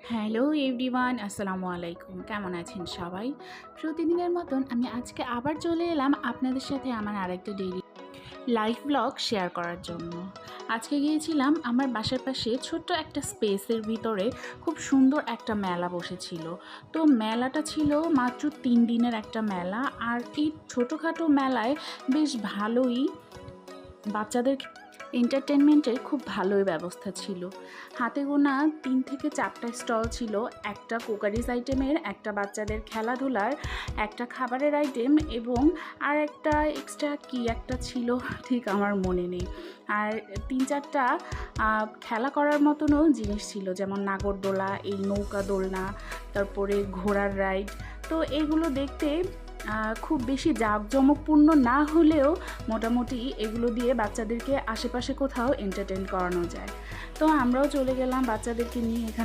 Hello everyone, আসসালামু আলাইকুম। কেমন আছেন সবাই? প্রতিদিনের মতন আমি আজকে আবার চলে এলাম আপনাদের সাথে আমার আরেকটা ডেইলি লাইভ ব্লগ শেয়ার করার জন্য। আজকে গিয়েছিলাম আমার বাসার পাশে ছোট্ট একটা স্পেসের ভিতরে খুব সুন্দর একটা মেলা বসেছিল। তো মেলাটা ছিল মাত্র ৩ দিনের একটা মেলা। আর এই ছোটোখাটো মেলায় বেশ ভালোই বাচ্চাদের এন্টারটেনমেন্টের খুব ভালোই ব্যবস্থা ছিল। হাতে গোনা ৩ থেকে ৪টা স্টল ছিল। একটা কুকারিজ আইটেমের, একটা বাচ্চাদের খেলাধুলার, একটা খাবারের আইটেম এবং আর একটা এক্সট্রা কি একটা ছিল ঠিক আমার মনে নেই। আর ৩-৪টা খেলা করার মতনও জিনিস ছিল, যেমন নাগরদোলা, এই নৌকা দোলনা, তারপরে ঘোড়ার রাইড। তো এগুলো দেখতে খুব বেশি জাঁকজমকপূর্ণ না হলেও মোটামুটি এগুলো দিয়ে বাচ্চাদেরকে আশেপাশে কোথাও এন্টারটেন করানো যায়। তো আমরাও চলে গেলাম বাচ্চাদেরকে নিয়ে এখানে।